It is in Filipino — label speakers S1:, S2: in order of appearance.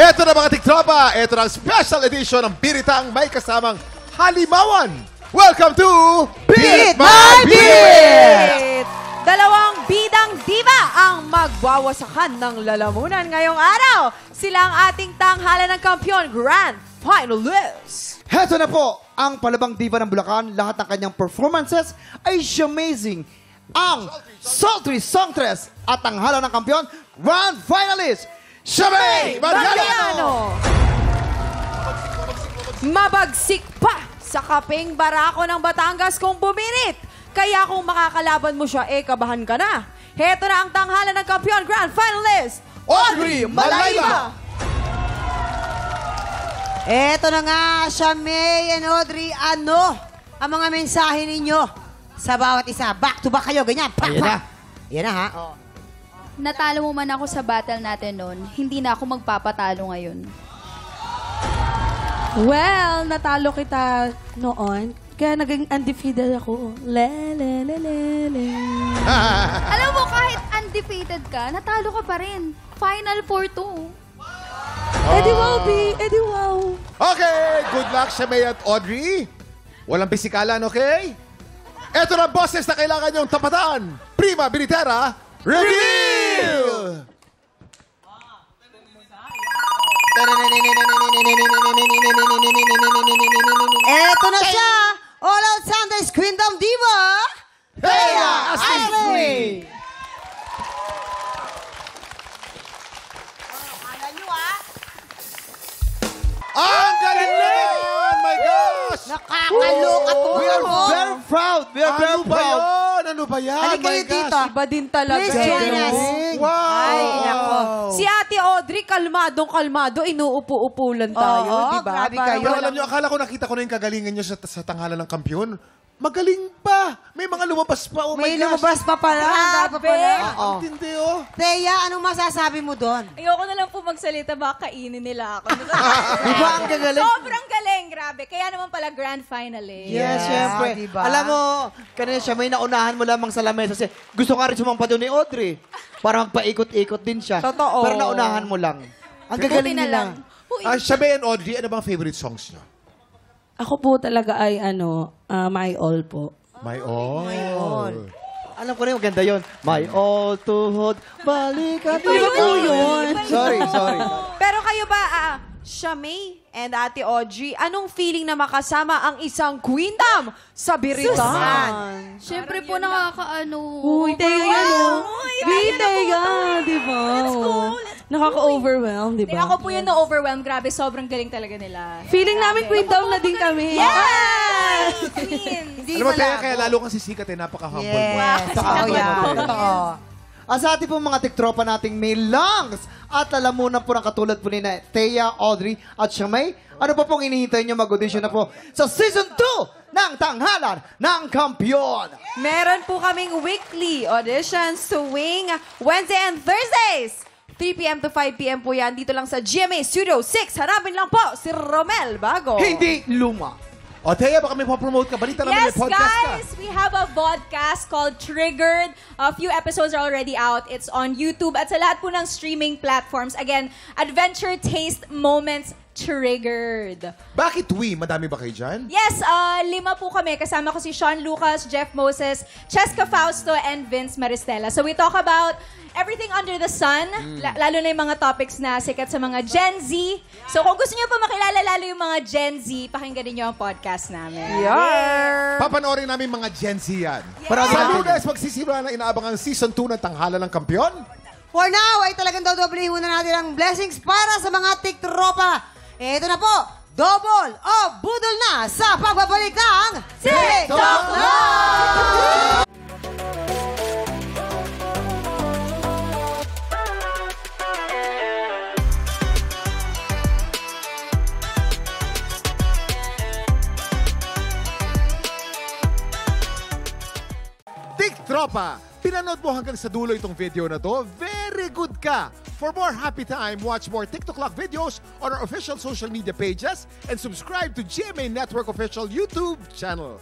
S1: Ito na mga tiktropa, ito na ang special edition ng Biritang may kasamang halimawan. Welcome to
S2: Beat My Beat! Dalawang bidang diva ang magwawasakan ng lalamunan ngayong araw. Sila ang ating tanghalan ng kampiyon, Grand Finalists.
S3: Heto na po, ang palabang diva ng Bulacan. Lahat ng kanyang performances ay amazing. Ang sultry songstress at tanghalan ng kampiyon, Grand Finalist, Shamay Mariano!
S2: Mabagsik pa sa kaping barako ng Batangas kung buminit. Kaya kung makakalaban mo siya, kabahan ka na. Heto na ang tanghalan ng kampiyon, Grand Finalist,
S1: Audrey Malayba!
S4: Eto na nga, Shamay and Audrey, ano ang mga mensahe ninyo sa bawat isa? Back to back kayo, ganyan.
S3: Ayan na.
S4: Yan na, ha? Oh.
S5: Natalo mo man ako sa battle natin noon, hindi na ako magpapatalo ngayon.
S6: Well, natalo kita noon. Kaya naging undefeated ako. Le.
S5: Alam mo, kahit undefeated ka, natalo ka pa rin. Final 4-2.
S6: Eddie wow, B. Eddie wow.
S1: Okay, good luck Shamay at Audrey. Walang pisikalan, okay? Ito na ang boses na kailangan niyong tapatan. Prima Bilitera, reveal!
S4: Eto na siya, All Out Sundays Queendom Diva,
S1: Thea
S4: Ashley!
S1: Ang galing naman! My gosh!
S4: Nakakaloka to.
S3: We are very proud. We are very
S1: Ano ba
S3: proud.
S1: yun? Ano ba yan?
S4: Halika
S1: My
S4: kayo
S1: gosh.
S4: dito.
S2: Iba din talaga.
S4: Please join us.
S1: Wow!
S4: Ay, nako.
S2: Si Ate Audrey, kalmadong-kalmado, inuupo-upo lang tayo,
S4: Oo,
S2: di ba?
S4: grabe
S2: Parang
S4: kayo.
S1: Pero alam nyo, akala ko nakita ko na yung kagalingan nyo sa tanghalan ng kampiyon. Magaling pa! May mga lumabas pa. Oh
S4: May
S1: my gosh!
S4: lumabas pa pala.
S2: Grabe.
S4: Oo.
S1: Ang tindi, oh.
S4: Thea, anong masasabi mo doon?
S5: Ayoko na lang po magsalita, baka kainin nila ako.
S3: Di ba ang gagaling?
S5: Sobrang galing, grabe. Kaya naman pala grand finalist.
S3: Yes, syempre.
S4: diba?
S3: Alam mo, kanina siya may naunahan mo lamang sa lamesa kasi gusto ka rin sumampa doon ni Audrey para magpaikot-ikot din siya.
S2: Totoo.
S3: Pero naunahan mo lang. Ang gagaling
S5: Buti na lang.
S3: nila.
S5: Uy,
S1: Shamay and Audrey, ano bang favorite songs nyo?
S6: Ako po talaga ay my all po.
S1: My all.
S3: Alam ko na yung maganda yun. My all to hold, balik at
S6: Di ba po yun?
S3: Sorry.
S2: Pero kayo ba, Shamay and Ate Audrey, anong feeling na makasama ang isang queendom sa Biritan?
S5: syempre po nakakaano.
S6: Uy, Tega yan o. B, Tega, di ba? Nakaka-overwhelm, di
S5: Hindi,
S6: ba?
S5: ako po yun na-overwhelm. Grabe, sobrang galing talaga nila.
S6: Feeling namin queendom na din kami.
S5: Yes! Queen!
S1: Alam mo, kaya lalo kang sisikat napaka-humble mo.
S4: Yes. Totoo yan. Totoo.
S3: Sa ating pong mga tiktropa nating may lungs at lalamunan po ng katulad po ni Thea, Audrey at Shamay, ano pa pong inihintay nyo mag-audition na po sa Season 2 ng Tanghalan ng Kampiyon?
S2: Meron po kaming weekly auditions tuwing Wednesday and Thursdays. 3 p.m. to 5 p.m. po yan. Dito lang sa GMA Studio 6. Hanapin lang po si Romel Bago.
S3: Hindi luma.
S1: O, Thea, baka may promote ka. Balita naman
S5: Yes,
S1: may podcast
S5: guys! We have a podcast called Triggered. A few episodes are already out. It's on YouTube at sa lahat po ng streaming platforms. Again, Adventure Taste Moments Triggered.
S1: Bakit we? Madami ba kayo dyan?
S5: Yes, 5 po kami. Kasama ko si Sean Lucas, Jeff Moses, Cheska Fausto, and Vince Maristella. So we talk about everything under the sun, lalo na yung mga topics na sikat sa mga Gen Z. So kung gusto niyo pa makilala lalo yung mga Gen Z, pakinggan niyo ang podcast namin.
S1: Papanoorin namin mga Gen Z yan.
S3: Marami
S1: Sa
S3: natin.
S1: Lunes, magsisimula na inaabang ang Season 2 ng Tanghalan ng Kampiyon.
S4: For now, ay talagang dodoblehin muna natin ang blessings para sa mga tiktropa. Ito na po, double o budol na sa pagbabalik ng TikTok Live!
S1: Tiktropa, pinanood mo hanggang sa dulo itong video na to? Very good ka! For more happy time, watch more TikTok Clock videos on our official social media pages and subscribe to GMA Network official YouTube channel.